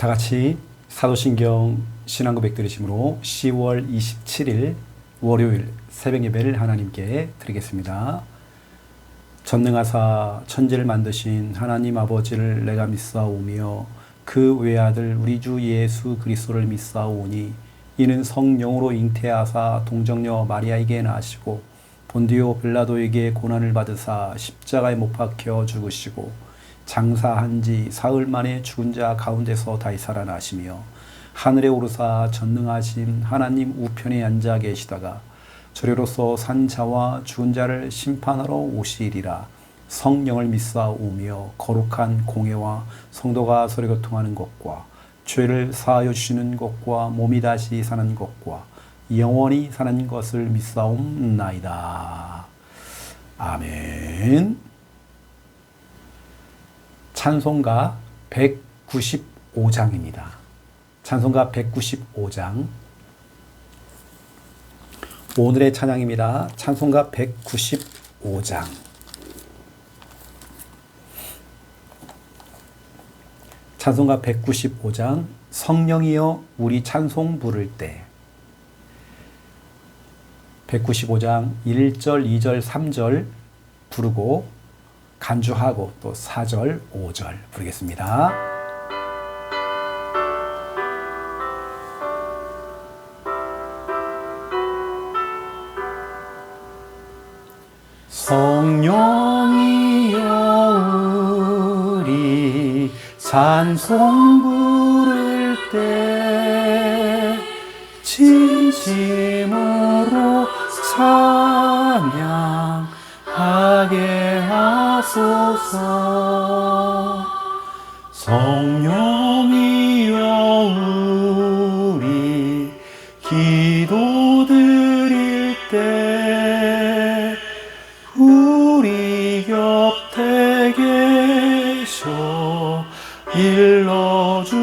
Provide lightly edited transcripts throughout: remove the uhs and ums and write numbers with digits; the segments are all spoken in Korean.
다 같이 사도신경 신앙고백 들으심으로 10월 27일 월요일 새벽 예배를 하나님께 드리겠습니다. 전능하사 천지를 만드신 하나님 아버지를 내가 믿사오며 그 외아들 우리 주 예수 그리스도를 믿사오니 이는 성령으로 잉태하사 동정녀 마리아에게 나시고 본디오 빌라도에게 고난을 받으사 십자가에 못 박혀 죽으시고 장사한 지 사흘 만에 죽은 자 가운데서 다시 살아나시며 하늘에 오르사 전능하신 하나님 우편에 앉아 계시다가 저리로서 산 자와 죽은 자를 심판하러 오시리라. 성령을 믿사오며 거룩한 공회와 성도가 서로 교통하는 것과 죄를 사하여 주시는 것과 몸이 다시 사는 것과 영원히 사는 것을 믿사옵나이다. 아멘. 찬송가 195장입니다. 찬송가 195장. 오늘의 찬양입니다. 찬송가 195장. 찬송가 195장. 성령이여 우리 찬송 부를 때. 195장 1절, 2절, 3절 부르고 간주하고 또 4절, 5절 부르겠습니다. 성령이여 우리 찬송 부를 때 진심으로 찬양하게 하소서. 성령이여 우리 기도 드릴 때 우리 곁에 계셔 일러주소서.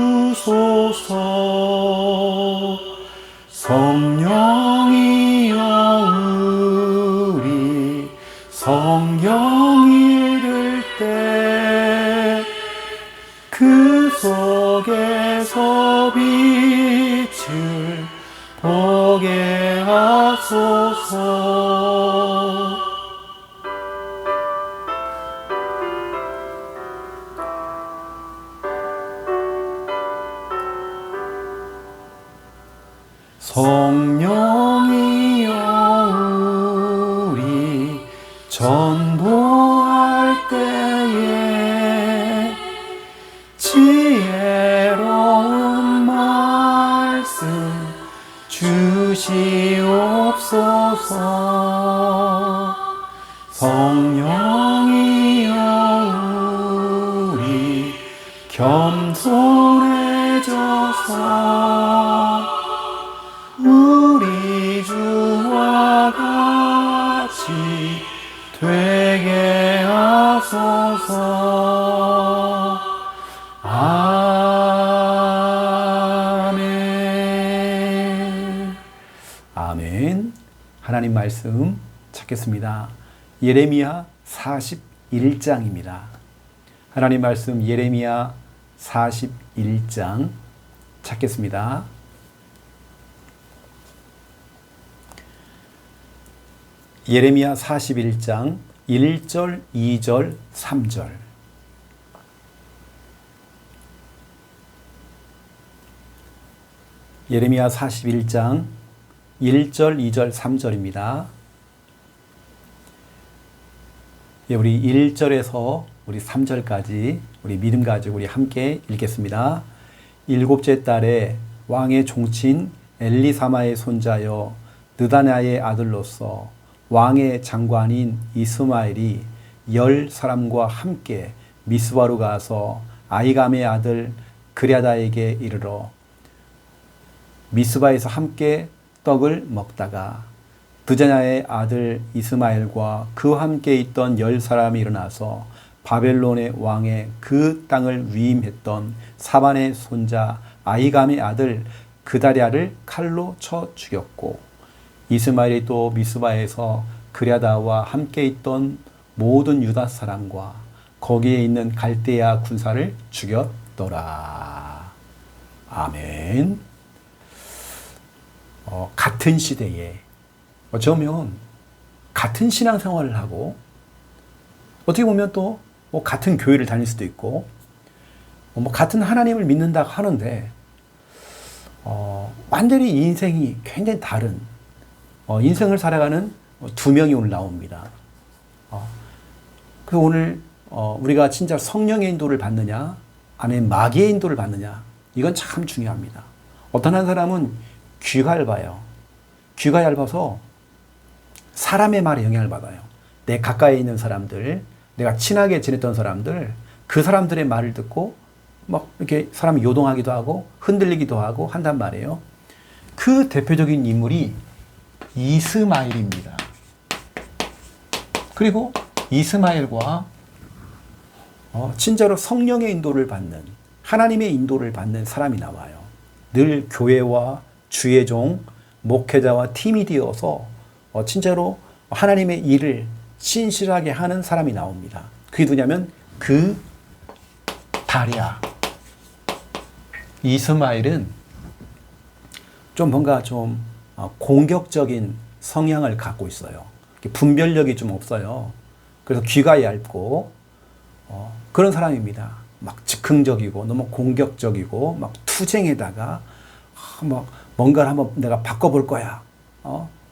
성령이여 우리 성령 읽을 때 그 속에서 빛을 보게 하소서. 성령이여 우리 전도할 때에 지혜로운 말씀 주시옵소서. 성령이여 우리 겸손해져서 우리 주와 같이 되게 하소서. 아멘. 아멘. 하나님 말씀 찾겠습니다. 예레미야 41장입니다. 하나님 말씀 예레미야 41장 찾겠습니다. 예레미야 41장 1절, 2절, 3절. 예레미야 41장 1절, 2절, 3절입니다. 우리 1절에서 우리 3절까지 우리 믿음 가지고 우리 함께 읽겠습니다. 일곱째 달에 왕의 종친 엘리사마의 손자여 느다냐의 아들로서 왕의 장관인 이스마엘이 10사람과 함께 미스바로 가서 아이감의 아들 그랴다에게 이르러 미스바에서 함께 떡을 먹다가 느다냐의 아들 이스마엘과 그와 함께 있던 10사람이 일어나서 바벨론의 왕의 그 땅을 위임했던 사반의 손자 아이감의 아들 그다랴를 칼로 쳐 죽였고 이스마엘이 또 미스바에서 그랴다와 함께 있던 모든 유다 사람과 거기에 있는 갈대아 군사를 죽였더라. 아멘. 같은 시대에 어쩌면 같은 신앙생활을 하고 어떻게 보면 또 뭐 같은 교회를 다닐 수도 있고 뭐 같은 하나님을 믿는다 하는데 완전히 인생이 굉장히 다른 인생을 살아가는 두 명이 오늘 나옵니다. 그래서 오늘 우리가 진짜 성령의 인도를 받느냐 아니면 마귀의 인도를 받느냐 이건 참 중요합니다. 어떤 한 사람은 귀가 얇아요. 귀가 얇아서 사람의 말에 영향을 받아요. 내 가까이 있는 사람들, 내가 친하게 지냈던 사람들, 그 사람들의 말을 듣고 막 이렇게 사람이 요동하기도 하고 흔들리기도 하고 한단 말이에요. 그 대표적인 인물이 이스마엘입니다. 그리고 이스마엘과 진짜로 성령의 인도를 받는 하나님의 인도를 받는 사람이 나와요. 늘 교회와 주의 종, 목회자와 팀이 되어서 진짜로 하나님의 일을 신실하게 하는 사람이 나옵니다. 그게 누구냐면 그 다리야. 이스마엘은 좀 뭔가 좀 공격적인 성향을 갖고 있어요. 분별력이 좀 없어요. 그래서 귀가 얇고 그런 사람입니다. 막 즉흥적이고 너무 공격적이고 막 투쟁에다가 막 뭔가를 한번 내가 바꿔볼 거야.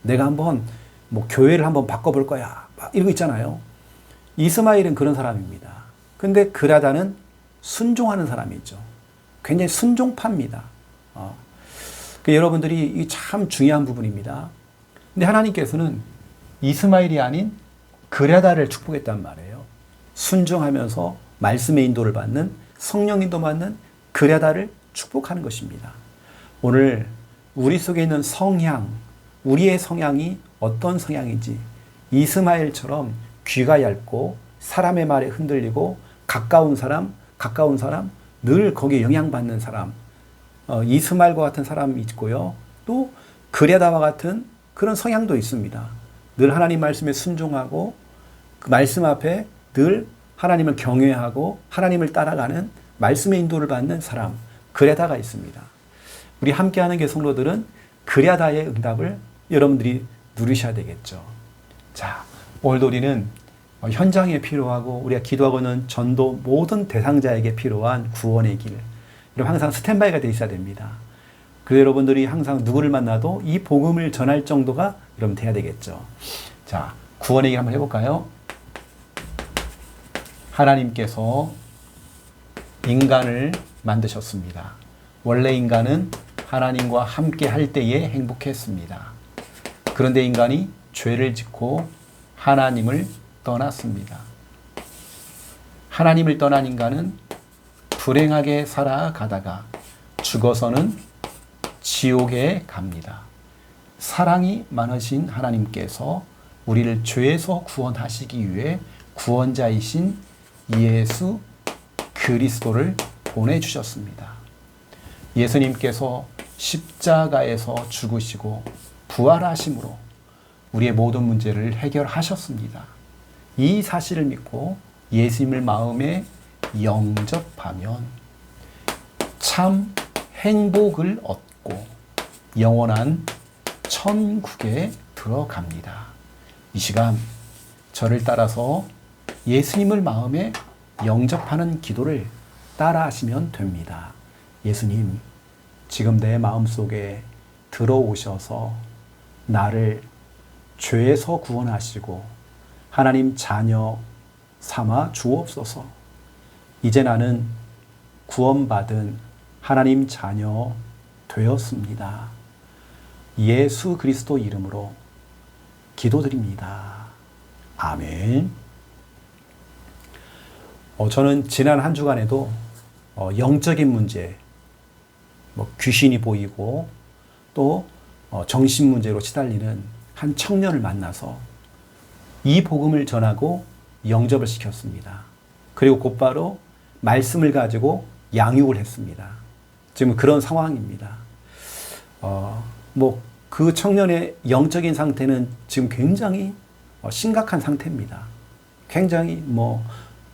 내가 한번 뭐 교회를 한번 바꿔볼 거야. 막 이러고 있잖아요. 이스마엘은 그런 사람입니다. 근데 그라다는 순종하는 사람이 있죠. 굉장히 순종파입니다. 여러분들이 이 참 중요한 부분입니다. 근데 하나님께서는 이스마엘이 아닌 그라다를 축복했단 말이에요. 순종하면서 말씀의 인도를 받는 성령 인도 받는 그라다를 축복하는 것입니다. 오늘 우리 속에 있는 성향, 우리의 성향이 어떤 성향인지 이스마엘처럼 귀가 얇고 사람의 말에 흔들리고 가까운 사람 늘 거기에 영향받는 사람 이스마엘과 같은 사람이 있고요. 또 그레다와 같은 그런 성향도 있습니다. 늘 하나님 말씀에 순종하고 그 말씀 앞에 늘 하나님을 경외하고 하나님을 따라가는 말씀의 인도를 받는 사람 그레다가 있습니다. 우리 함께하는 개성로들은 그레다의 응답을 여러분들이 누리셔야 되겠죠. 자, 오늘도 우리는 현장에 필요하고 우리가 기도하고는 전도 모든 대상자에게 필요한 구원의 길. 여러분 항상 스탠바이가 되어 있어야 됩니다. 그래서 여러분들이 항상 누구를 만나도 이 복음을 전할 정도가 여러분 돼야 되겠죠. 자, 구원의 길 한번 해볼까요? 하나님께서 인간을 만드셨습니다. 원래 인간은 하나님과 함께 할 때에 행복했습니다. 그런데 인간이 죄를 짓고 하나님을 떠났습니다. 하나님을 떠난 인간은 불행하게 살아가다가 죽어서는 지옥에 갑니다. 사랑이 많으신 하나님께서 우리를 죄에서 구원하시기 위해 구원자이신 예수 그리스도를 보내주셨습니다. 예수님께서 십자가에서 죽으시고 부활하심으로 우리의 모든 문제를 해결하셨습니다. 이 사실을 믿고 예수님을 마음에 영접하면 참 행복을 얻고 영원한 천국에 들어갑니다. 이 시간 저를 따라서 예수님을 마음에 영접하는 기도를 따라하시면 됩니다. 예수님, 지금 내 마음속에 들어오셔서 나를 죄에서 구원하시고 하나님 자녀 삼아 주옵소서. 이제 나는 구원받은 하나님 자녀 되었습니다. 예수 그리스도 이름으로 기도드립니다. 아멘. 저는 지난 한 주간에도 영적인 문제, 귀신이 보이고 또 정신 문제로 시달리는 한 청년을 만나서 이 복음을 전하고 영접을 시켰습니다. 그리고 곧바로 말씀을 가지고 양육을 했습니다. 지금 그런 상황입니다. 그 청년의 영적인 상태는 지금 굉장히 심각한 상태입니다. 굉장히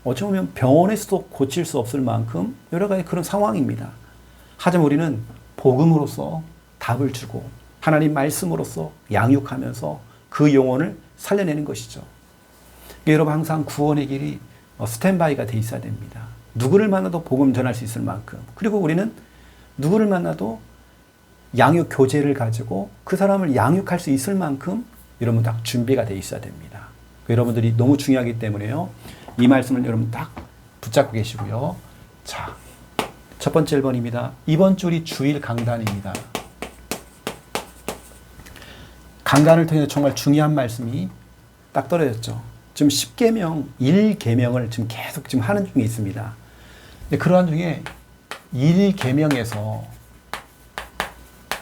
어쩌면 병원에서도 고칠 수 없을 만큼 여러 가지 그런 상황입니다. 하지만 우리는 복음으로써 답을 주고 하나님 말씀으로써 양육하면서 그 영혼을 살려내는 것이죠. 여러분 항상 구원의 길이 스탠바이가 돼 있어야 됩니다. 누구를 만나도 복음 전할 수 있을 만큼, 그리고 우리는 누구를 만나도 양육 교제를 가지고 그 사람을 양육할 수 있을 만큼 여러분 딱 준비가 돼 있어야 됩니다. 여러분들이 너무 중요하기 때문에요. 이 말씀을 여러분 딱 붙잡고 계시고요. 자, 첫 번째 1번입니다. 이번 주 우리 주일 강단입니다. 강단을 통해서 정말 중요한 말씀이 딱 떨어졌죠. 지금 10계명, 1계명을 지금 계속 지금 하는 중에 있습니다. 근데 그러한 중에 1계명에서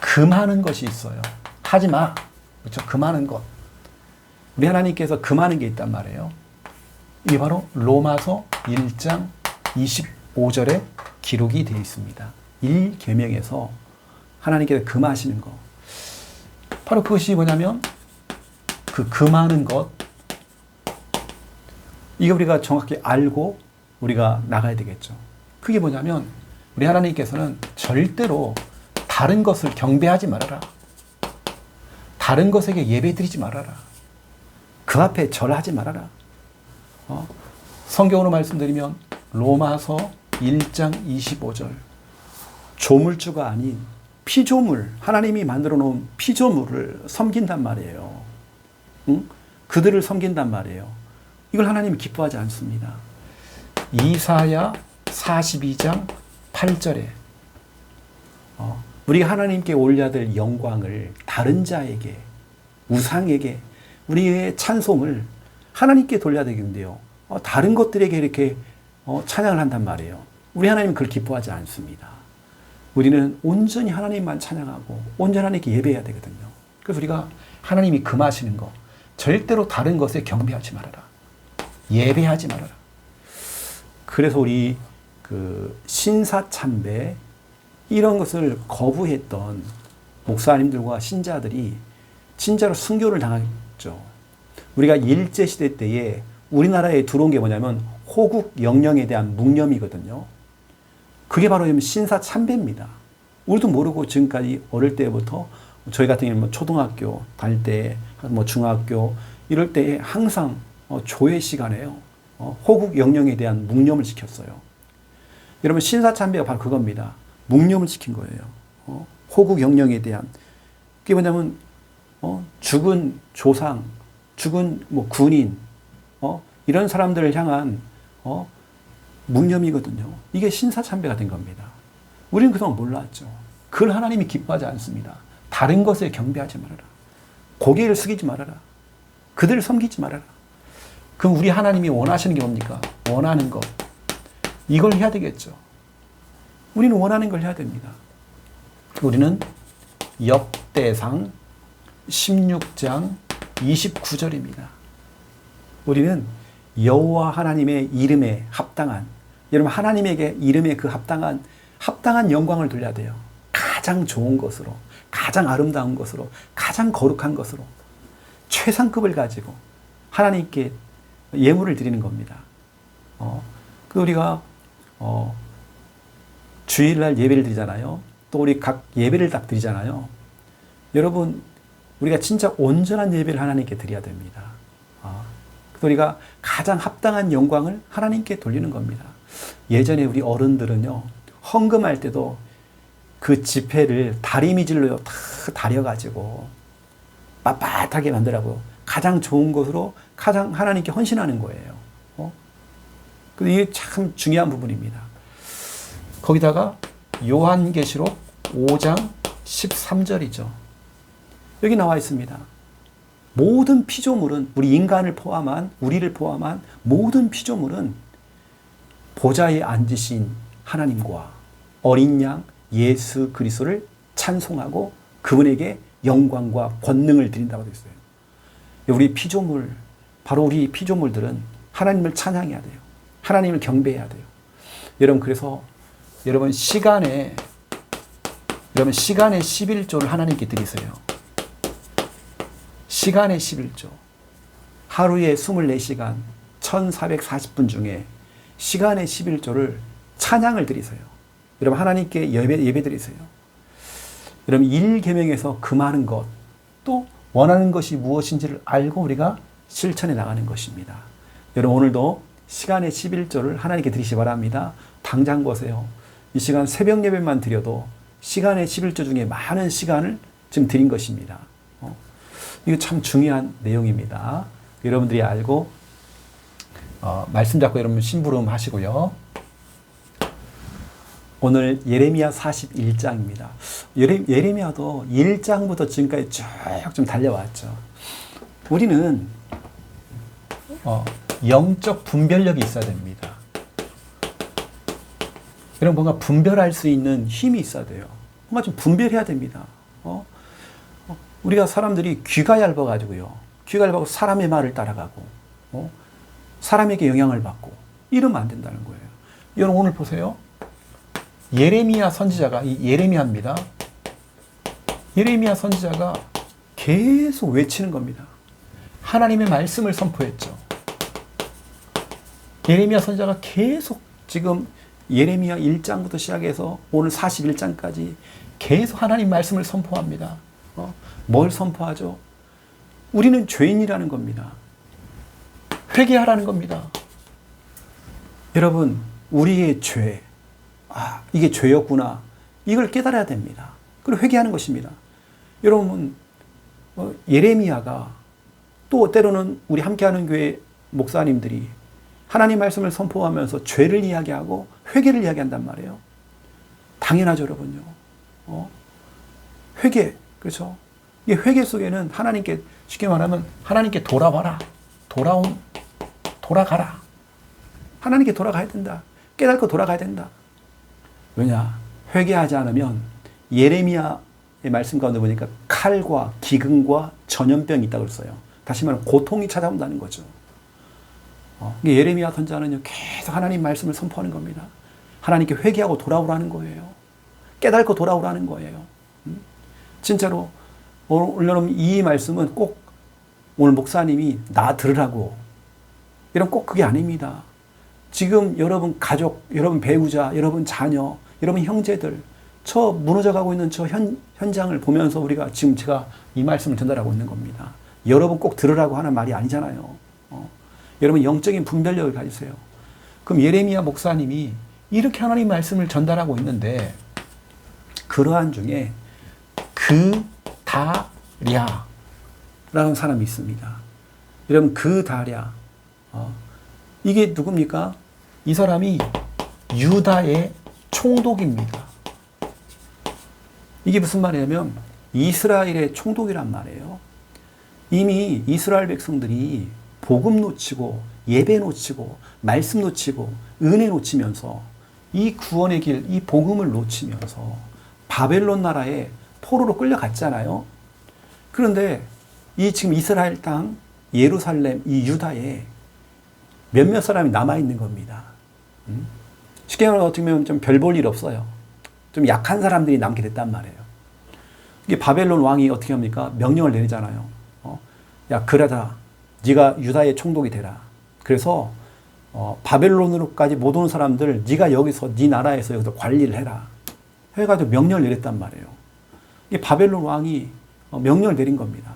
금하는 것이 있어요. 하지 마. 그렇죠? 금하는 것. 우리 하나님께서 금하는 게 있단 말이에요. 이게 바로 로마서 1장 25절에 기록이 되어 있습니다. 1계명에서 하나님께서 금하시는 것. 바로 그것이 뭐냐면 그 금하는 것. 이거 우리가 정확히 알고 우리가 나가야 되겠죠. 그게 뭐냐면 우리 하나님께서는 절대로 다른 것을 경배하지 말아라. 다른 것에게 예배드리지 말아라. 그 앞에 절하지 말아라. 성경으로 말씀드리면 로마서 1장 25절. 조물주가 아닌 피조물, 하나님이 만들어 놓은 피조물을 섬긴단 말이에요. 응? 그들을 섬긴단 말이에요. 이걸 하나님이 기뻐하지 않습니다. 이사야 42장 8절에 우리가 하나님께 올려야 될 영광을 다른 자에게, 우상에게, 우리의 찬송을 하나님께 돌려야 되겠는데요. 다른 것들에게 이렇게 찬양을 한단 말이에요. 우리 하나님은 그걸 기뻐하지 않습니다. 우리는 온전히 하나님만 찬양하고 온전히 하나님께 예배해야 되거든요. 그래서 우리가 하나님이 금하시는 거, 절대로 다른 것에 경배하지 말아라. 예배하지 말아라. 그래서 우리 그 신사참배 이런 것을 거부했던 목사님들과 신자들이 진짜로 순교를 당했죠. 우리가 일제시대 때에 우리나라에 들어온 게 뭐냐면 호국 영령에 대한 묵념이거든요. 그게 바로 신사참배입니다. 우리도 모르고 지금까지 어릴 때부터 저희 같은 경우는 뭐 초등학교 다닐 때, 뭐 중학교 이럴 때 항상 조회 시간에요. 호국 영령에 대한 묵념을 지켰어요. 여러분 신사참배가 바로 그겁니다. 묵념을 지킨 거예요. 호국 영령에 대한. 그게 뭐냐면 죽은 조상, 죽은 뭐 군인, 이런 사람들을 향한 묵념이거든요. 이게 신사참배가 된 겁니다. 우리는 그동안 몰랐죠. 그걸 하나님이 기뻐하지 않습니다. 다른 것에 경배하지 말아라. 고개를 숙이지 말아라. 그들을 섬기지 말아라. 그럼 우리 하나님이 원하시는 게 뭡니까? 원하는 것. 이걸 해야 되겠죠. 우리는 원하는 걸 해야 됩니다. 우리는 역대상 16장 29절입니다. 우리는 여호와 하나님의 이름에 합당한, 여러분 하나님에게 이름에 그 합당한 영광을 돌려야 돼요. 가장 좋은 것으로, 가장 아름다운 것으로, 가장 거룩한 것으로 최상급을 가지고 하나님께 예물을 드리는 겁니다. 그 우리가 주일날 예배를 드리잖아요. 또 우리 각 예배를 딱 드리잖아요. 여러분 우리가 진짜 온전한 예배를 하나님께 드려야 됩니다. 그래서 우리가 가장 합당한 영광을 하나님께 돌리는 겁니다. 예전에 우리 어른들은요, 헌금할 때도 그 지폐를 다리미질로 다 다려가지고 빳빳하게 만들라고 가장 좋은 것으로 가장 하나님께 헌신하는 거예요. 근데 이게 참 중요한 부분입니다. 거기다가 요한계시록 5장 13절이죠. 여기 나와 있습니다. 모든 피조물은, 우리 인간을 포함한, 우리를 포함한 모든 피조물은 보좌에 앉으신 하나님과 어린 양 예수 그리스도를 찬송하고 그분에게 영광과 권능을 드린다고 되어 있어요. 우리 피조물, 바로 우리 피조물들은 하나님을 찬양해야 돼요. 하나님을 경배해야 돼요. 여러분 그래서 여러분 시간에 11조를 하나님께 드리세요. 시간의 11조. 하루에 24시간 1440분 중에 시간의 11조를 찬양을 드리세요. 여러분 하나님께 예배 드리세요. 여러분 1계명에서 금하는 것, 또 원하는 것이 무엇인지를 알고 우리가 실천해 나가는 것입니다. 여러분 오늘도 시간의 11조를 하나님께 드리시 바랍니다. 당장 보세요. 이 시간 새벽 예배만 드려도 시간의 11조 중에 많은 시간을 지금 드린 것입니다. 이거 참 중요한 내용입니다. 여러분들이 알고 말씀 잡고 여러분 심부름 하시고요. 오늘 예레미야 41장입니다. 예레미야도 1장부터 지금까지 쭉 좀 달려왔죠. 우리는 영적 분별력이 있어야 됩니다. 여러분 뭔가 분별할 수 있는 힘이 있어야 돼요. 뭔가 좀 분별해야 됩니다. 우리가 사람들이 귀가 얇아가지고요. 귀가 얇아서 사람의 말을 따라가고 사람에게 영향을 받고 이러면 안 된다는 거예요. 여러분 오늘 보세요. 예레미야 선지자가 이 예레미야입니다. 예레미야 선지자가 계속 외치는 겁니다. 하나님의 말씀을 선포했죠. 예레미야 선지자가 계속 지금 예레미야 1장부터 시작해서 오늘 41장까지 계속 하나님 말씀을 선포합니다. 뭘 선포하죠? 우리는 죄인이라는 겁니다. 회개하라는 겁니다. 여러분, 우리의 죄, 이게 죄였구나. 이걸 깨달아야 됩니다. 그리고 회개하는 것입니다. 여러분, 예레미야가 또 때로는 우리 함께하는 교회 목사님들이 하나님 말씀을 선포하면서 죄를 이야기하고 회개를 이야기한단 말이에요. 당연하죠, 여러분요. 회개, 그렇죠? 이 회개 속에는 하나님께, 쉽게 말하면 하나님께 돌아와라. 돌아가라. 하나님께 돌아가야 된다. 깨닫고 돌아가야 된다. 왜냐? 회개하지 않으면 예레미야의 말씀 가운데 보니까 칼과 기근과 전염병이 있다고 했어요. 다시 말하면 고통이 찾아온다는 거죠. 예레미야 선지자는요, 계속 하나님 말씀을 선포하는 겁니다. 하나님께 회개하고 돌아오라는 거예요. 깨닫고 돌아오라는 거예요. 진짜로 오늘 여러분 이 말씀은 꼭 오늘 목사님이 나 들으라고 이런 꼭 그게 아닙니다. 지금 여러분 가족, 여러분 배우자, 여러분 자녀, 여러분 형제들 저 무너져가고 있는 저 현장을 보면서 우리가 지금 제가 이 말씀을 전달하고 있는 겁니다. 여러분 꼭 들으라고 하는 말이 아니잖아요. 여러분 영적인 분별력을 가지세요. 그럼 예레미야 목사님이 이렇게 하나님 말씀을 전달하고 있는데 그러한 중에 그다랴라는 사람이 있습니다. 여러분 그다랴 이게 누굽니까? 이 사람이 유다의 총독입니다. 이게 무슨 말이냐면 이스라엘의 총독이란 말이에요. 이미 이스라엘 백성들이 복음 놓치고 예배 놓치고 말씀 놓치고 은혜 놓치면서 이 구원의 길, 이 복음을 놓치면서 바벨론 나라에 포로로 끌려갔잖아요. 그런데 이 지금 이스라엘 땅 예루살렘 이 유다에 몇몇 사람이 남아있는 겁니다. 쉽게 말하면 어떻게 보면 좀 별 볼 일 없어요. 좀 약한 사람들이 남게 됐단 말이에요. 이게 바벨론 왕이 어떻게 합니까? 명령을 내리잖아요. 야, 그러다 네가 유다의 총독이 되라. 그래서 바벨론으로까지 못 오는 사람들 네가 여기서 네 나라에서 여기서 관리를 해라. 해가지고 명령을 내렸단 말이에요. 이게 바벨론 왕이 명령을 내린 겁니다.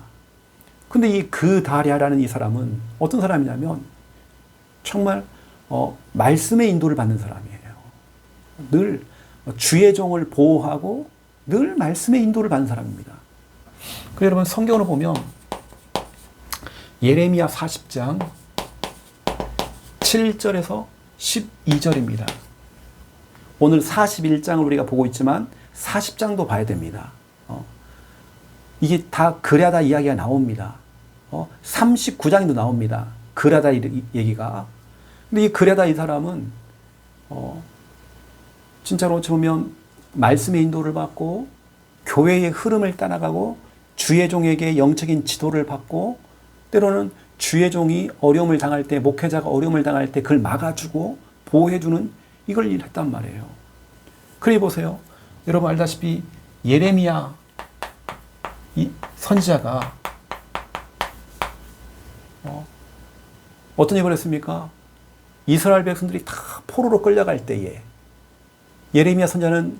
근데 이 그다랴라는 이 사람은 어떤 사람이냐면 정말 말씀의 인도를 받는 사람이에요. 늘 주의 종을 보호하고 늘 말씀의 인도를 받는 사람입니다. 그래서 여러분 성경을 보면 예레미야 40장 7절에서 12절입니다. 오늘 41장을 우리가 보고 있지만 40장도 봐야 됩니다. 이게 다 그랴다 이야기가 나옵니다. 39장도 나옵니다. 그랴다 얘기가. 근데 이 그랴다 이 사람은 진짜로 어찌 보면 말씀의 인도를 받고 교회의 흐름을 따라가고 주의 종에게 영적인 지도를 받고 때로는 주의 종이 어려움을 당할 때 목회자가 어려움을 당할 때 그걸 막아주고 보호해주는 이걸 일했단 말이에요. 그래 보세요. 여러분 알다시피 예레미야 이 선지자가 어떤 얘기를 했습니까? 이스라엘 백성들이 다 포로로 끌려갈 때에 예레미야 선지자는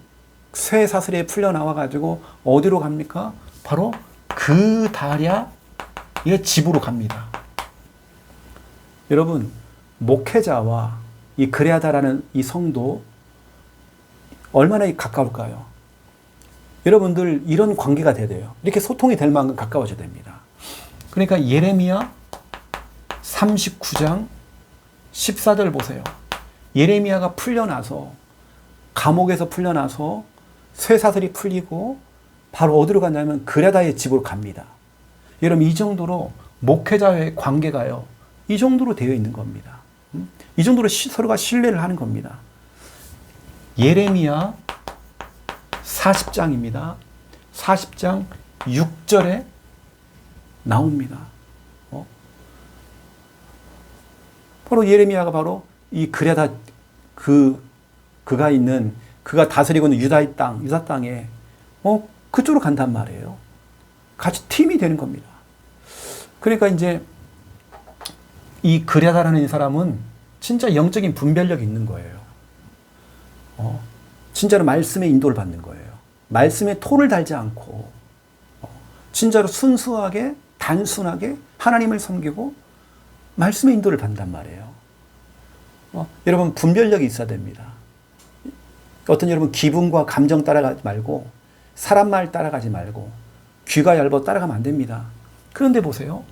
쇠 사슬에 풀려 나와가지고 어디로 갑니까? 바로 그 다랴의 집으로 갑니다. 여러분, 목회자와 이 그레아다라는 이 성도 얼마나 가까울까요? 여러분들 이런 관계가 돼야 돼요. 이렇게 소통이 될 만큼 가까워져야 됩니다. 그러니까 예레미야 39장 14절 보세요. 예레미야가 풀려나서 감옥에서 풀려나서 쇠사슬이 풀리고 바로 어디로 갔냐면 그레아다의 집으로 갑니다. 여러분 이 정도로 목회자의 관계가요. 이 정도로 되어 있는 겁니다. 이 정도로 서로가 신뢰를 하는 겁니다. 예레미야 40장입니다. 40장 6절에 나옵니다. 바로 예레미야가 바로 이 그레아다 그가 다스리고 있는 유다의 땅, 유다 땅에 그쪽으로 간단 말이에요. 같이 팀이 되는 겁니다. 그러니까 이제 이 그레아다라는 이 사람은 진짜 영적인 분별력이 있는 거예요. 진짜로 말씀의 인도를 받는 거예요. 말씀에 토를 달지 않고 진짜로 순수하게 단순하게 하나님을 섬기고 말씀의 인도를 받는단 말이에요. 여러분 분별력이 있어야 됩니다. 어떤 여러분 기분과 감정 따라가지 말고 사람 말 따라가지 말고 귀가 얇아 따라가면 안 됩니다. 그런데 보세요.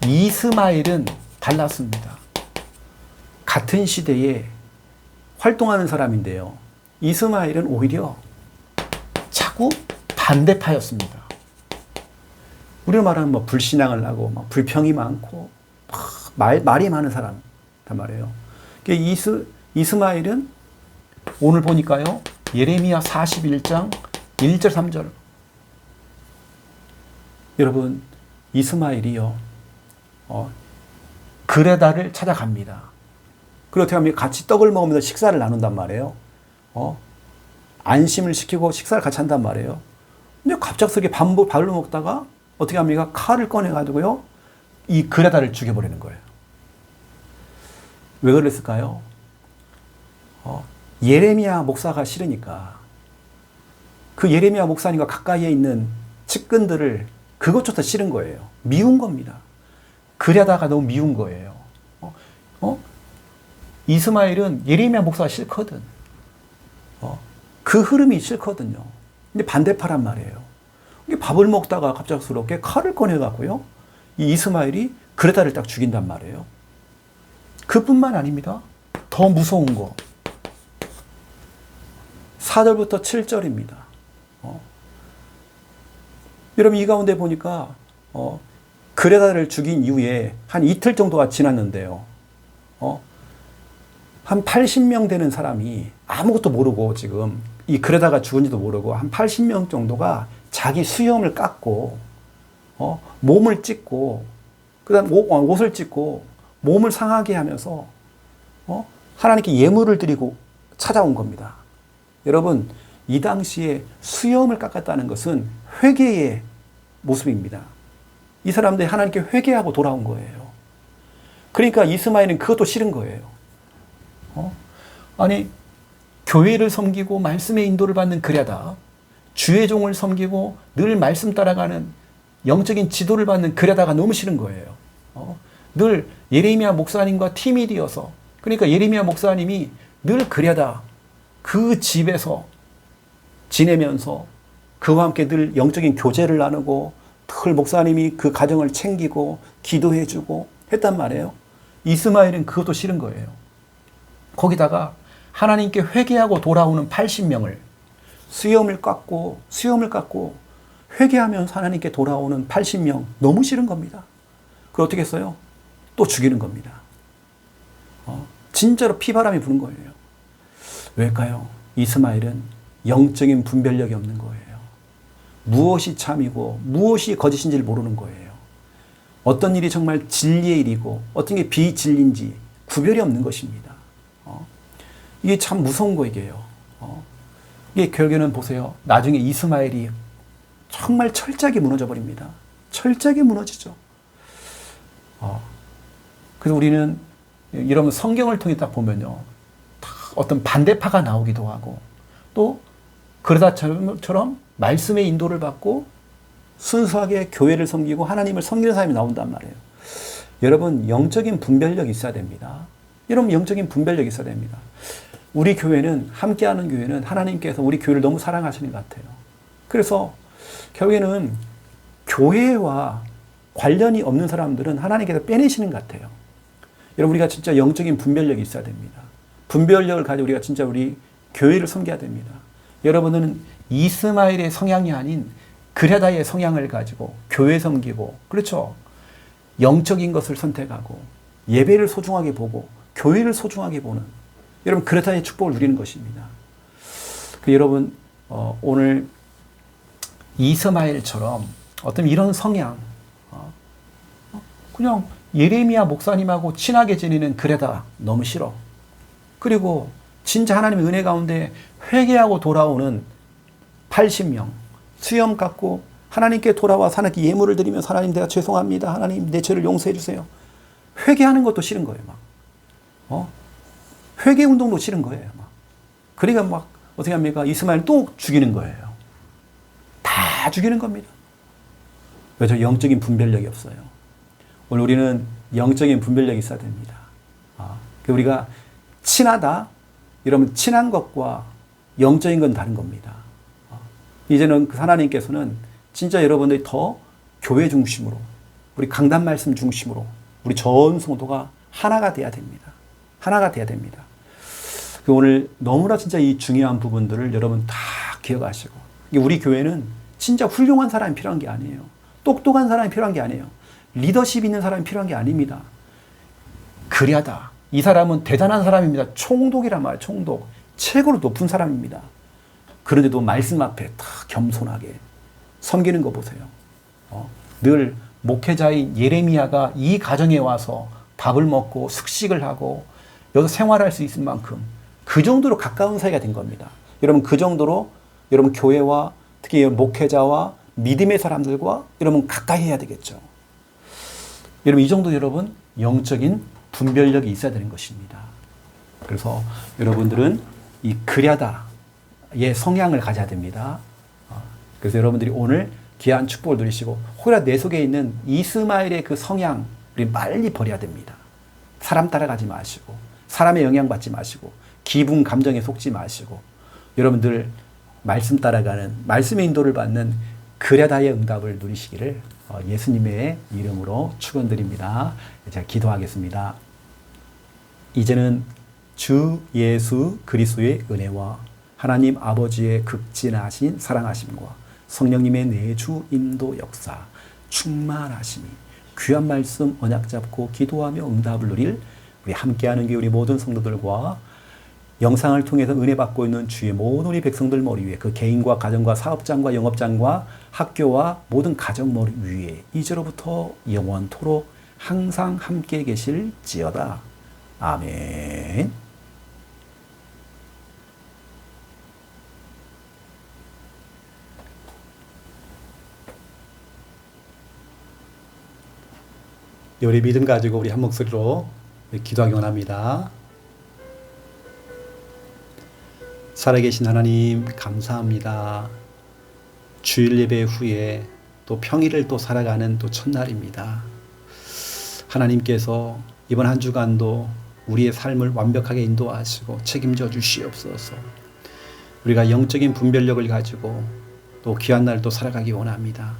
이스마엘은 달랐습니다. 같은 시대에 활동하는 사람인데요. 이스마엘은 오히려 자꾸 반대파였습니다. 우리로 말하면 뭐 불신앙을 하고 막 불평이 많고 말이 많은 사람 단 말이에요. 이스마엘은 오늘 보니까요. 예레미야 41장 1절 3절. 여러분 이스마엘이요. 그레다를 찾아갑니다. 그리고 어떻게 하면 같이 떡을 먹으면서 식사를 나눈단 말이에요. 안심을 시키고 식사를 같이 한단 말이에요. 근데 갑작스럽게 밥을 먹다가 어떻게 합니까? 칼을 꺼내가지고요. 이 그레다를 죽여버리는 거예요. 왜 그랬을까요? 예레미야 목사가 싫으니까 그 예레미야 목사님과 가까이에 있는 측근들을 그것조차 싫은 거예요. 미운 겁니다. 그레다가 너무 미운 거예요. 이스마엘은 예레미야 목사가 싫거든. 그 흐름이 싫거든요. 근데 반대파란 말이에요. 밥을 먹다가 갑작스럽게 칼을 꺼내갖고요. 이 이스마엘이 그레다를 딱 죽인단 말이에요. 그뿐만 아닙니다. 더 무서운 거. 4절부터 7절입니다. 여러분 이 가운데 보니까 그레다를 죽인 이후에 한 이틀 정도가 지났는데요. 한 80명 되는 사람이 아무것도 모르고 지금 이 그레다가 죽은지도 모르고 한 80명 정도가 자기 수염을 깎고 몸을 찢고 그다음 옷을 찢고 몸을 상하게 하면서 하나님께 예물을 드리고 찾아온 겁니다. 여러분 이 당시에 수염을 깎았다는 것은 회개의 모습입니다. 이 사람들이 하나님께 회개하고 돌아온 거예요. 그러니까 이스마엘은 그것도 싫은 거예요. 아니 교회를 섬기고 말씀의 인도를 받는 그레다, 주의 종을 섬기고 늘 말씀 따라가는 영적인 지도를 받는 그레다가 너무 싫은 거예요. 늘 예레미야 목사님과 팀이 되어서 그러니까 예레미야 목사님이 늘 그레다 그 집에서 지내면서 그와 함께 늘 영적인 교제를 나누고 늘 목사님이 그 가정을 챙기고 기도해주고 했단 말이에요. 이스마엘은 그것도 싫은 거예요. 거기다가 하나님께 회개하고 돌아오는 80명을 수염을 깎고 회개하면서 하나님께 돌아오는 80명 너무 싫은 겁니다. 그걸 어떻게 했어요? 또 죽이는 겁니다. 진짜로 피바람이 부는 거예요. 왜일까요? 이스마엘은 영적인 분별력이 없는 거예요. 무엇이 참이고 무엇이 거짓인지를 모르는 거예요. 어떤 일이 정말 진리의 일이고 어떤 게 비진리인지 구별이 없는 것입니다. 이게 참 무서운 거예요. 이게 결국에는 보세요. 나중에 이스마엘이 정말 철저하게 무너져 버립니다. 철저하게 무너지죠. 그래서 우리는 이런 성경을 통해 딱 보면요. 다 어떤 반대파가 나오기도 하고 또 그러다처럼 말씀의 인도를 받고 순수하게 교회를 섬기고 하나님을 섬기는 사람이 나온단 말이에요. 여러분 영적인 분별력이 있어야 됩니다. 여러분 영적인 분별력이 있어야 됩니다. 우리 교회는 함께하는 교회는 하나님께서 우리 교회를 너무 사랑하시는 것 같아요. 그래서 결국에는 교회와 관련이 없는 사람들은 하나님께서 빼내시는 것 같아요. 여러분 우리가 진짜 영적인 분별력이 있어야 됩니다. 분별력을 가지고 우리가 진짜 우리 교회를 섬겨야 됩니다. 여러분은 이스마엘의 성향이 아닌 그레다의 성향을 가지고 교회 섬기고 그렇죠. 영적인 것을 선택하고 예배를 소중하게 보고 교회를 소중하게 보는 여러분 그레다의 축복을 누리는 것입니다. 여러분 오늘 이스마엘처럼 어떤 이런 성향 그냥 예레미야 목사님하고 친하게 지내는 그레다 너무 싫어. 그리고 진짜 하나님의 은혜 가운데 회개하고 돌아오는 80명 수염 깎고 하나님께 돌아와 하나님께 예물을 드리면서 하나님 내가 죄송합니다. 하나님 내 죄를 용서해 주세요. 회개하는 것도 싫은 거예요. 막. 회개 운동도 싫은 거예요. 막. 그러니까 막 어떻게 합니까? 이스마엘 또 죽이는 거예요. 다 죽이는 겁니다. 왜죠? 영적인 분별력이 없어요. 오늘 우리는 영적인 분별력이 있어야 됩니다. 우리가 친하다. 여러분 친한 것과 영적인 건 다른 겁니다. 이제는 하나님께서는 진짜 여러분들이 더 교회 중심으로 우리 강단 말씀 중심으로 우리 전 성도가 하나가 돼야 됩니다. 하나가 돼야 됩니다. 오늘 너무나 진짜 이 중요한 부분들을 여러분 다 기억하시고 우리 교회는 진짜 훌륭한 사람이 필요한 게 아니에요. 똑똑한 사람이 필요한 게 아니에요. 리더십 있는 사람이 필요한 게 아닙니다. 그리하다. 이 사람은 대단한 사람입니다. 총독이란 말이에요. 총독. 최고로 높은 사람입니다. 그런데도 말씀 앞에 다 겸손하게 섬기는 거 보세요. 늘 목회자인 예레미야가 이 가정에 와서 밥을 먹고 숙식을 하고 여기서 생활할 수 있을 만큼 그 정도로 가까운 사이가 된 겁니다. 여러분 그 정도로 여러분 교회와 특히 목회자와 믿음의 사람들과 여러분 가까이 해야 되겠죠. 여러분 이 정도 여러분 영적인 분별력이 있어야 되는 것입니다. 그래서 여러분들은 이 그랴다의 성향을 가져야 됩니다. 그래서 여러분들이 오늘 귀한 축복을 누리시고 혹여나 내 속에 있는 이스마엘의 그 성향 우리 빨리 버려야 됩니다. 사람 따라가지 마시고 사람의 영향받지 마시고 기분 감정에 속지 마시고 여러분들 말씀 따라가는 말씀의 인도를 받는 그랴다의 응답을 누리시기를 예수님의 이름으로 축원드립니다. 제가 기도하겠습니다. 이제는 주 예수 그리스도의 은혜와 하나님 아버지의 극진하신 사랑하심과 성령님의 내주 인도 역사 충만하심이 귀한 말씀 언약 잡고 기도하며 응답을 누릴 우리 함께하는 우리 모든 성도들과 영상을 통해서 은혜 받고 있는 주의 모든 우리 백성들 머리 위에 그 개인과 가정과 사업장과 영업장과 학교와 모든 가정 머리 위에 이제로부터 영원토록 항상 함께 계실지어다. 아멘. 우리 믿음 가지고 우리 한 목소리로 기도하기 원합니다. 살아계신 하나님 감사합니다. 주일 예배 후에 또 평일을 또 살아가는 또 첫날입니다. 하나님께서 이번 한 주간도 우리의 삶을 완벽하게 인도하시고 책임져 주시옵소서. 우리가 영적인 분별력을 가지고 또 귀한 날 또 살아가기 원합니다.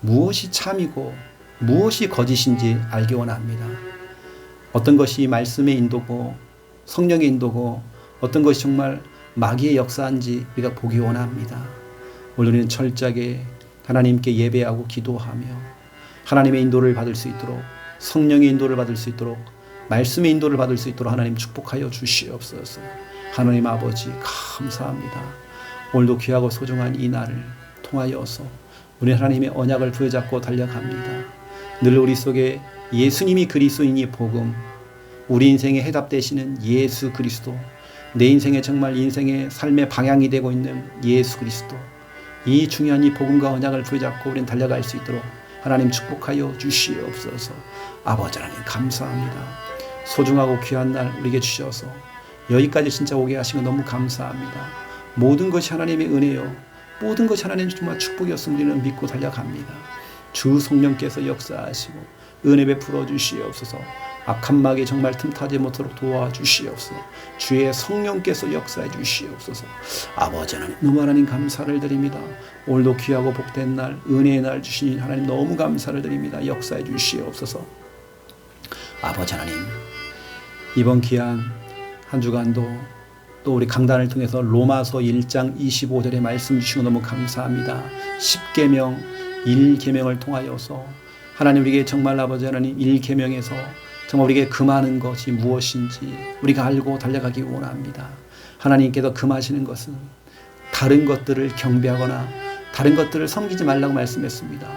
무엇이 참이고 무엇이 거짓인지 알기 원합니다. 어떤 것이 말씀의 인도고 성령의 인도고 어떤 것이 정말 마귀의 역사인지 우리가 보기 원합니다. 오늘은 철저하게 하나님께 예배하고 기도하며 하나님의 인도를 받을 수 있도록 성령의 인도를 받을 수 있도록 말씀의 인도를 받을 수 있도록 하나님 축복하여 주시옵소서. 하나님 아버지 감사합니다. 오늘도 귀하고 소중한 이 날을 통하여서 우리 하나님의 언약을 부여잡고 달려갑니다. 늘 우리 속에 예수님이 그리스도인이 복음, 우리 인생의 해답 되시는 예수 그리스도, 내 인생의 정말 인생의 삶의 방향이 되고 있는 예수 그리스도, 이 중요한 이 복음과 언약을 부여잡고 우리는 달려갈 수 있도록 하나님 축복하여 주시옵소서. 아버지 하나님 감사합니다. 소중하고 귀한 날 우리에게 주셔서 여기까지 진짜 오게 하신 거 너무 감사합니다. 모든 것이 하나님의 은혜요, 모든 것이 하나님의 정말 축복이었음을 우리는 믿고 달려갑니다. 주 성령께서 역사하시고 은혜 베풀어 주시옵소서. 악한 마귀 정말 틈타지 못하도록 도와주시옵소서. 주의 성령께서 역사해 주시옵소서. 아버지 하나님, 너무 하나님 감사를 드립니다. 오늘도 귀하고 복된 날, 은혜의 날 주신 하나님 너무 감사를 드립니다. 역사해 주시옵소서. 아버지 하나님, 이번 귀한 한 주간도 또 우리 강단을 통해서 로마서 1장 25절의 말씀 주시고 너무 감사합니다. 10계명 1계명을 통하여서 하나님 우리에게 정말 아버지 하나님 1계명에서 정말 우리에게 금하는 것이 무엇인지 우리가 알고 달려가기 원합니다. 하나님께서 금하시는 것은 다른 것들을 경배하거나 다른 것들을 섬기지 말라고 말씀했습니다.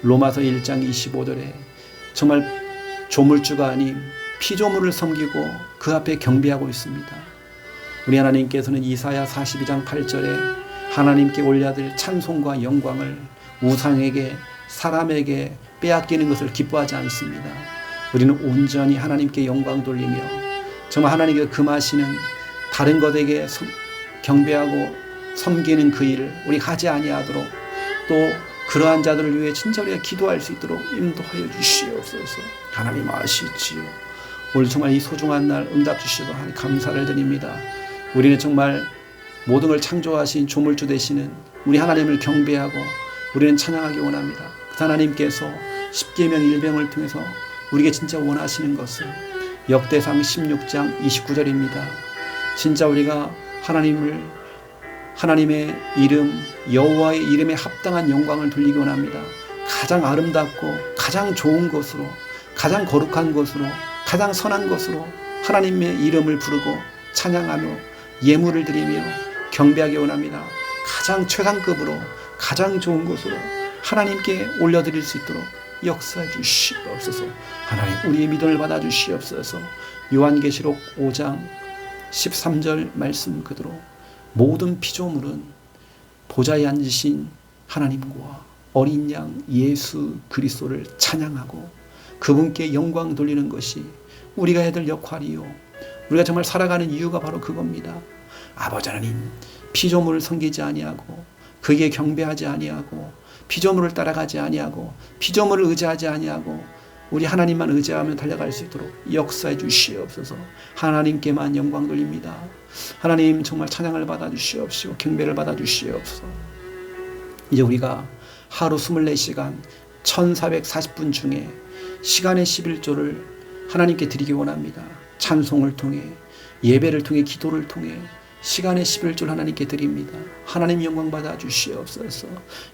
로마서 1장 25절에 정말 조물주가 아닌 피조물을 섬기고 그 앞에 경배하고 있습니다. 우리 하나님께서는 이사야 42장 8절에 하나님께 올려드릴 찬송과 영광을 우상에게 사람에게 빼앗기는 것을 기뻐하지 않습니다. 우리는 온전히 하나님께 영광 돌리며 정말 하나님께 금하시는 다른 것에게 경배하고 섬기는 그 일을 우리 하지 아니하도록 또 그러한 자들을 위해 진짜 우리가 기도할 수 있도록 인도하여 주시옵소서. 하나님 아시지요. 오늘 정말 이 소중한 날 응답 주시도록 하나님 감사를 드립니다. 우리는 정말 모든 걸 창조하신 조물주 되시는 우리 하나님을 경배하고 우리는 찬양하기 원합니다. 그 하나님께서 10계명 1병을 통해서 우리에게 진짜 원하시는 것은 역대상 16장 29절입니다. 진짜 우리가 하나님의 이름, 여호와의 이름에 합당한 영광을 돌리기 원합니다. 가장 아름답고 가장 좋은 것으로, 가장 거룩한 것으로, 가장 선한 것으로 하나님의 이름을 부르고 찬양하며 예물을 드리며 경배하기 원합니다. 가장 최상급으로 가장 좋은 것으로 하나님께 올려드릴 수 있도록 역사해 주시옵소서. 하나님 우리의 믿음을 받아 주시옵소서. 요한계시록 5장 13절 말씀 그대로 모든 피조물은 보좌에 앉으신 하나님과 어린 양 예수 그리스도를 찬양하고 그분께 영광 돌리는 것이 우리가 해야 될 역할이요, 우리가 정말 살아가는 이유가 바로 그겁니다. 아버지 하나님, 피조물을 섬기지 아니하고 그에게 경배하지 아니하고 피조물을 따라가지 아니하고 피조물을 의지하지 아니하고 우리 하나님만 의지하며 달려갈 수 있도록 역사해 주시옵소서. 하나님께만 영광 돌립니다. 하나님 정말 찬양을 받아 주시옵시고 경배를 받아 주시옵소서. 이제 우리가 하루 24시간 1440분 중에 시간의 11조를 하나님께 드리기 원합니다. 찬송을 통해, 예배를 통해, 기도를 통해 시간의 11조를 하나님께 드립니다. 하나님 영광 받아 주시옵소서.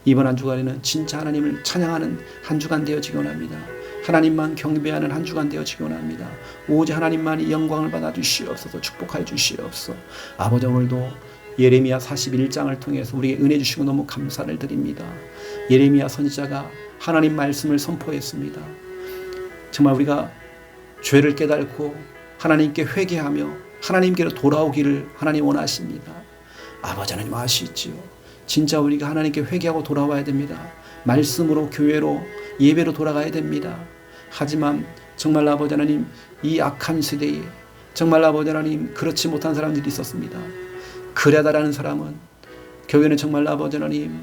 이번 한 주간에는 진짜 하나님을 찬양하는 한 주간 되어지기 원합니다. 하나님만 경배하는 한 주간 되어지기 원합니다. 오직 하나님만이 영광을 받아 주시옵소서. 축복하여 주시옵소서. 아버지, 오늘도 예레미야 41장을 통해서 우리에게 은혜 주시고 너무 감사를 드립니다. 예레미야 선지자가 하나님 말씀을 선포했습니다. 정말 우리가 죄를 깨닫고 하나님께 회개하며 하나님께로 돌아오기를 하나님 원하십니다. 아버지 하나님 아시지요. 진짜 우리가 하나님께 회개하고 돌아와야 됩니다. 말씀으로, 교회로, 예배로 돌아가야 됩니다. 하지만 정말 아버지 하나님, 이 악한 시대에 정말 아버지 하나님 그렇지 못한 사람들이 있었습니다. 그레다라는 사람은 교회는 정말 아버지 하나님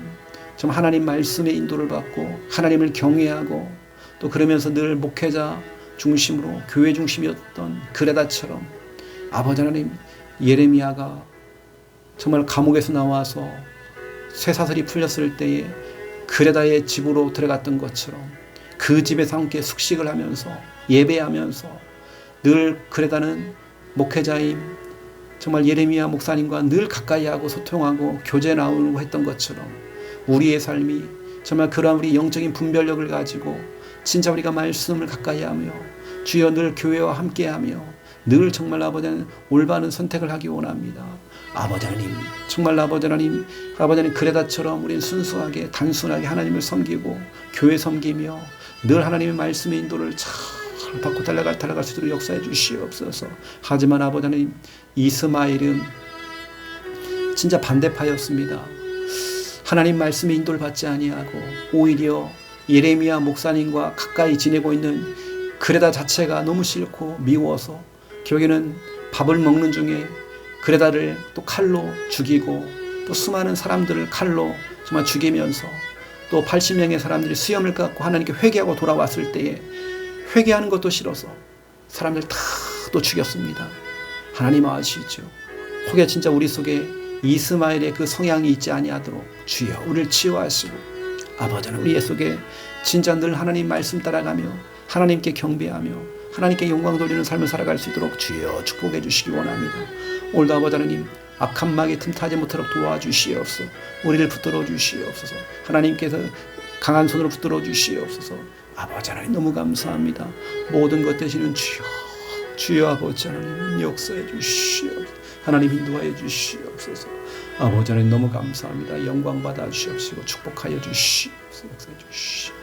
정말 하나님 말씀의 인도를 받고 하나님을 경외하고 또 그러면서 늘 목회자 중심으로 교회 중심이었던 그레다처럼 아버지 하나님, 예레미야가 정말 감옥에서 나와서 쇠사슬이 풀렸을 때에 그레다의 집으로 들어갔던 것처럼 그 집에서 함께 숙식을 하면서 예배하면서 늘 그레다는 목회자인 정말 예레미야 목사님과 늘 가까이 하고 소통하고 교제 나누고 했던 것처럼 우리의 삶이 정말 그러한 우리 영적인 분별력을 가지고 진짜 우리가 말씀을 가까이 하며 주여 늘 교회와 함께하며 늘 정말 아버지 하나님 올바른 선택을 하기 원합니다. 아버지 하나님 정말 아버지 하나님 그레다처럼 우리는 순수하게 단순하게 하나님을 섬기고 교회 섬기며 늘 하나님의 말씀의 인도를 잘 받고 달려갈 수 있도록 역사해 주시옵소서. 하지만 아버지 하나님, 이스마엘은 진짜 반대파였습니다. 하나님 말씀의 인도를 받지 아니하고 오히려 예레미야 목사님과 가까이 지내고 있는 그레다 자체가 너무 싫고 미워서 결국에는 밥을 먹는 중에 그레다를 또 칼로 죽이고 또 수많은 사람들을 칼로 정말 죽이면서 또 80명의 사람들이 수염을 갖고 하나님께 회개하고 돌아왔을 때에 회개하는 것도 싫어서 사람들 다 또 죽였습니다. 하나님 아시죠? 혹여 진짜 우리 속에 이스마엘의 그 성향이 있지 아니하도록 주여 우리를 치유하시고 아버지 하나님 우리 속에 진짜 늘 하나님 말씀 따라가며 하나님께 경배하며 하나님께 영광 돌리는 삶을 살아갈 수 있도록 주여 축복해 주시기 원합니다. 오늘도 아버지 하나님 악한 마귀 틈타지 못하도록 도와주시옵소서. 우리를 붙들어 주시옵소서. 하나님께서 강한 손으로 붙들어 주시옵소서. 아버지 하나님 너무 감사합니다. 모든 것 되시는 주여 아버지 하나님 역사해 주시옵소서. 하나님 인도하여 주시옵소서. 아버지 하나님 너무 감사합니다. 영광 받아 주시옵시고 축복하여 주시옵소서. 역사해 주시옵소서.